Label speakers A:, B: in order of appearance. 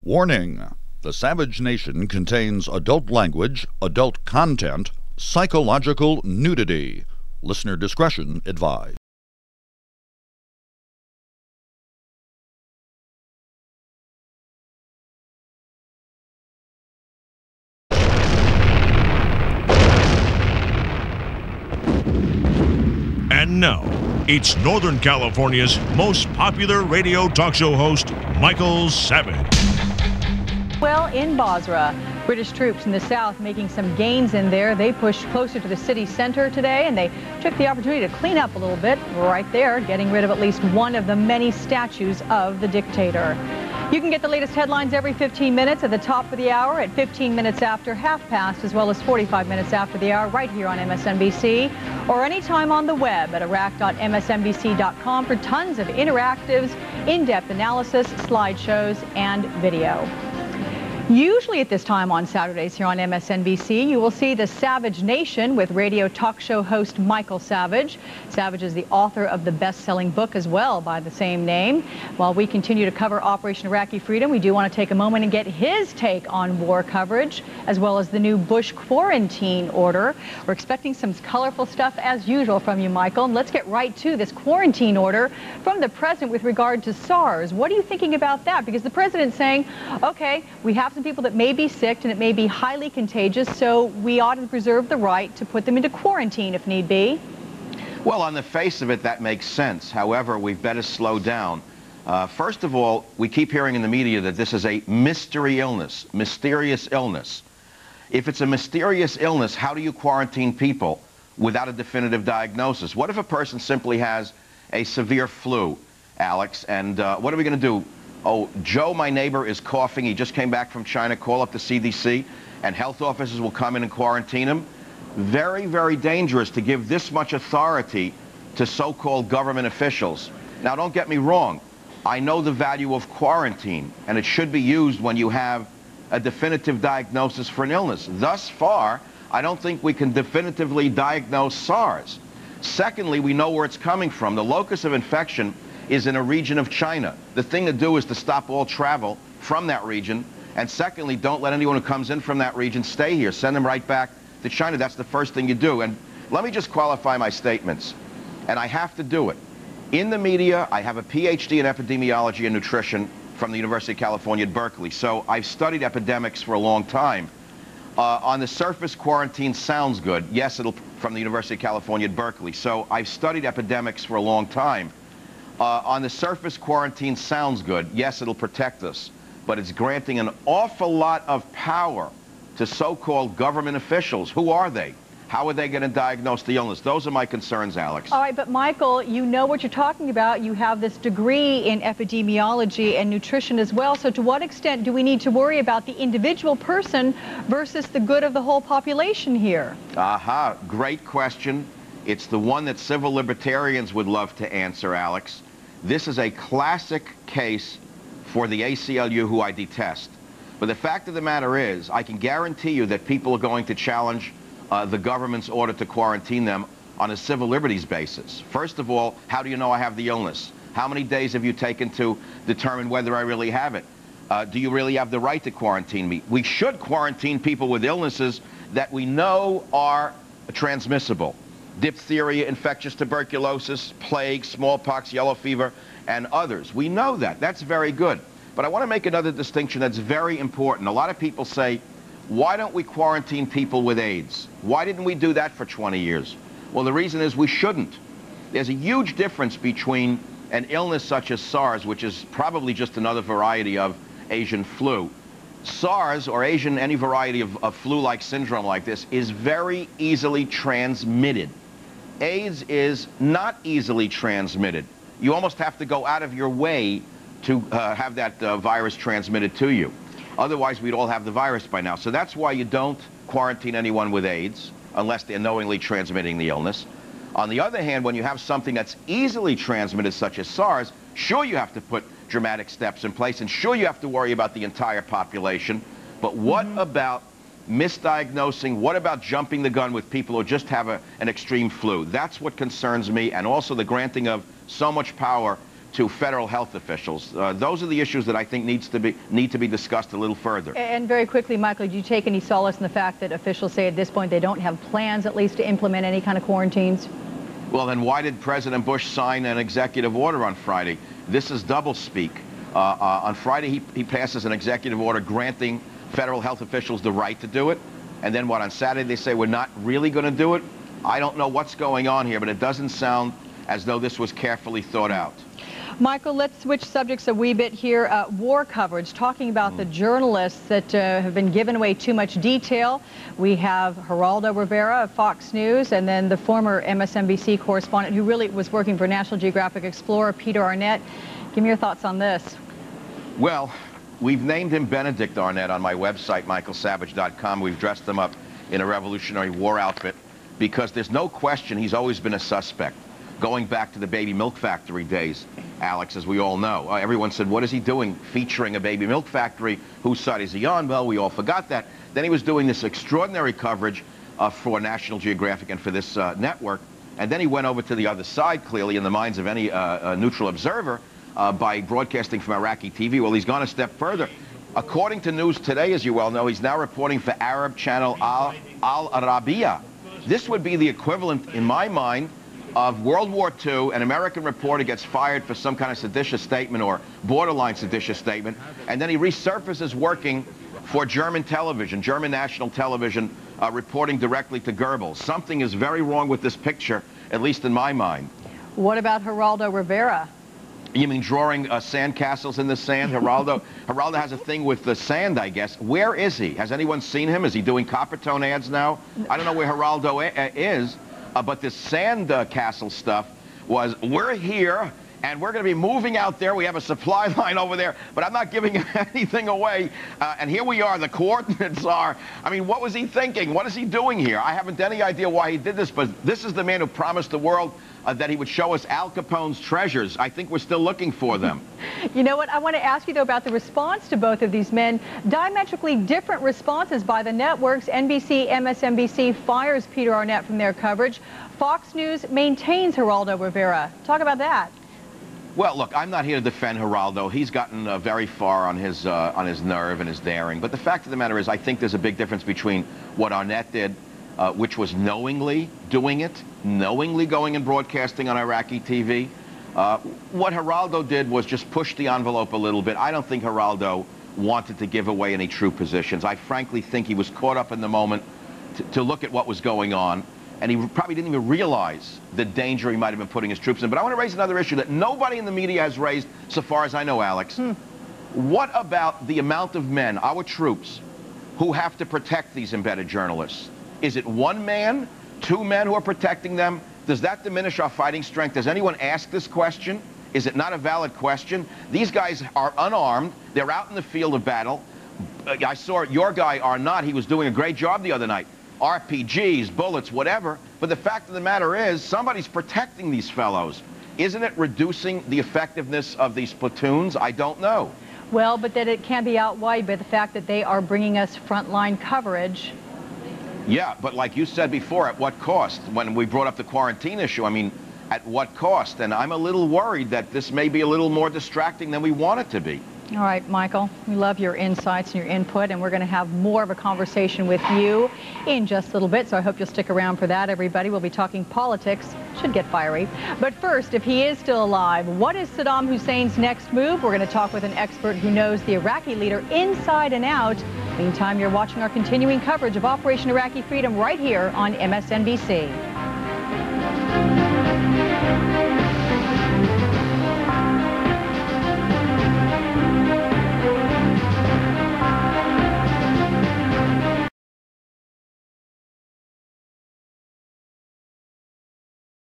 A: Warning: the Savage Nation contains adult language, adult content, psychological nudity. Listener discretion advised.
B: And now, it's Northern California's most popular radio talk show host, Michael Savage.
C: Well, in Basra, British troops in the south making some gains in there. They pushed closer to the city center today, and they took the opportunity to clean up a little bit right there, getting rid of at least one of the many statues of the dictator. You can get the latest headlines every 15 minutes at the top of the hour, at 15 minutes after half past, as well as 45 minutes after the hour, right here on MSNBC, or anytime on the web at iraq.msnbc.com for tons of interactives, in-depth analysis, slideshows, and video. Usually at this time on Saturdays here on MSNBC, you will see The Savage Nation with radio talk show host Michael Savage. Savage is the author of the best-selling book as well by the same name. While we continue to cover Operation Iraqi Freedom, we do want to take a moment and get his take on war coverage, as well as the new Bush quarantine order. We're expecting some colorful stuff as usual from you, Michael. And let's get right to this quarantine order from the president with regard to SARS. What are you thinking about that? Because the president's saying, okay, we have some people that may be sick and it may be highly contagious, so we ought to preserve the right to put them into quarantine if need be.
D: Well, on the face of it, that makes sense. However, we've better slow down. First of all, we keep hearing in the media that this is a mystery illness, mysterious illness. If it's a mysterious illness, how do you quarantine people without a definitive diagnosis? What if a person simply has a severe flu, Alex, and what are we going to do? Oh, Joe, my neighbor, is coughing. He just came back from China. Call up the CDC, and health officers will come in and quarantine him. Very, very dangerous to give this much authority to so-called government officials. Now, don't get me wrong. I know the value of quarantine, and it should be used when you have a definitive diagnosis for an illness. Thus far, I don't think we can definitively diagnose SARS. Secondly, we know where it's coming from. The locus of infection is in a region of China. The thing to do is to stop all travel from that region. And secondly, don't let anyone who comes in from that region stay here. Send them right back to China. That's the first thing you do. And let me just qualify my statements. And I have to do it. In the media, I have a PhD in epidemiology and nutrition from the University of California at Berkeley. So I've studied epidemics for a long time. On the surface, quarantine sounds good. Yes, it'll from the University of California at Berkeley. So I've studied epidemics for a long time. On the surface, quarantine sounds good. Yes, it'll protect us, but it's granting an awful lot of power to so-called government officials. Who are they? How are they going to diagnose the illness? Those are my concerns, Alex.
C: All right, but Michael, you know what you're talking about. You have this degree in epidemiology and nutrition as well. So to what extent do we need to worry about the individual person versus the good of the whole population here?
D: Aha, great question. It's the one that civil libertarians would love to answer, Alex. This is a classic case for the ACLU, who I detest. But the fact of the matter is, I can guarantee you that people are going to challenge the government's order to quarantine them on a civil liberties basis. First of all, how do you know I have the illness? How many days have you taken to determine whether I really have it? Do you really have the right to quarantine me? We should quarantine people with illnesses that we know are transmissible. Diphtheria, infectious tuberculosis, plague, smallpox, yellow fever, and others. We know that. That's very good. But I want to make another distinction that's very important. A lot of people say, why don't we quarantine people with AIDS? Why didn't we do that for 20 years? Well, the reason is we shouldn't. There's a huge difference between an illness such as SARS, which is probably just another variety of Asian flu. SARS, or Asian, any variety of flu-like syndrome like this, is very easily transmitted. AIDS is not easily transmitted. You almost have to go out of your way to have that virus transmitted to you. Otherwise, we'd all have the virus by now. So that's why you don't quarantine anyone with AIDS, unless they're knowingly transmitting the illness. On the other hand, when you have something that's easily transmitted, such as SARS, sure, you have to put dramatic steps in place, and sure, you have to worry about the entire population. But what about misdiagnosing? What about jumping the gun with people who just have an extreme flu? That's what concerns me, and also the granting of so much power to federal health officials. Those are the issues that I think need to be discussed a little further.
C: And very quickly, Michael, do you take any solace in the fact that officials say at this point they don't have plans, at least, to implement any kind of quarantines?
D: Well, then why did President Bush sign an executive order on Friday? This is doublespeak. On Friday, he passes an executive order granting federal health officials the right to do it. And then what, on Saturday they say we're not really going to do it? I don't know what's going on here, but it doesn't sound as though this was carefully thought out.
C: Michael, let's switch subjects a wee bit here. War coverage, talking about the journalists that have been given away too much detail. We have Geraldo Rivera of Fox News, and then the former MSNBC correspondent who really was working for National Geographic Explorer, Peter Arnett. Give me your thoughts on this.
D: Well, we've named him Benedict Arnett on my website, michaelsavage.com. We've dressed him up in a Revolutionary War outfit because there's no question he's always been a suspect. Going back to the baby milk factory days, Alex, as we all know. Everyone said, what is he doing featuring a baby milk factory? Whose side is he on? Well, we all forgot that. Then he was doing this extraordinary coverage for National Geographic and for this network. And then he went over to the other side, clearly, in the minds of any neutral observer, by broadcasting from Iraqi TV. Well, he's gone a step further. According to News Today, as you well know, he's now reporting for Arab channel Al Arabiya. This would be the equivalent, in my mind, of World War II. An American reporter gets fired for some kind of seditious statement or borderline seditious statement, and then he resurfaces working for German television, German national television, reporting directly to Goebbels. Something is very wrong with this picture, at least in my mind.
C: What about Geraldo Rivera?
D: You mean drawing sand castles in the sand? Geraldo has a thing with the sand, I guess. Where is he? Has anyone seen him? Is he doing Coppertone ads now? I don't know where Geraldo is. But this sand castle stuff was, we're here, and we're going to be moving out there. We have a supply line over there, but I'm not giving anything away. And here we are. The coordinates are, I mean, what was he thinking? What is he doing here? I haven't any idea why he did this, but this is the man who promised the world that he would show us Al Capone's treasures. I think we're still looking for them.
C: You know what? I want to ask you, though, about the response to both of these men. Diametrically different responses by the networks. NBC, MSNBC fires Peter Arnett from their coverage. Fox News maintains Geraldo Rivera. Talk about that.
D: Well, look, I'm not here to defend Geraldo. He's gotten very far on his nerve and his daring. But the fact of the matter is, I think there's a big difference between what Arnett did, which was knowingly doing it, knowingly going and broadcasting on Iraqi TV. What Geraldo did was just push the envelope a little bit. I don't think Geraldo wanted to give away any true positions. I frankly think he was caught up in the moment to look at what was going on, and he probably didn't even realize the danger he might have been putting his troops in. But I want to raise another issue that nobody in the media has raised, so far as I know, Alex. What about the amount of men, our troops, who have to protect these embedded journalists? Is it one man, two men who are protecting them? Does that diminish our fighting strength? Does anyone ask this question? Is it not a valid question? These guys are unarmed. They're out in the field of battle. I saw your guy, Arnott. He was doing a great job the other night. RPGs, bullets, whatever. But the fact of the matter is, somebody's protecting these fellows. Isn't it reducing the effectiveness of these platoons? I don't know.
C: Well, but that it can be outweighed by the fact that they are bringing us frontline coverage.
D: Yeah, but like you said before, at what cost? When we brought up the quarantine issue, I mean, at what cost? And I'm a little worried that this may be a little more distracting than we want it to be.
C: All right, Michael, we love your insights and your input, and we're going to have more of a conversation with you in just a little bit, so I hope you'll stick around for that, everybody. We'll be talking politics. Should get fiery. But first, if he is still alive, what is Saddam Hussein's next move? We're going to talk with an expert who knows the Iraqi leader inside and out. Meantime, you're watching our continuing coverage of Operation Iraqi Freedom right here on MSNBC.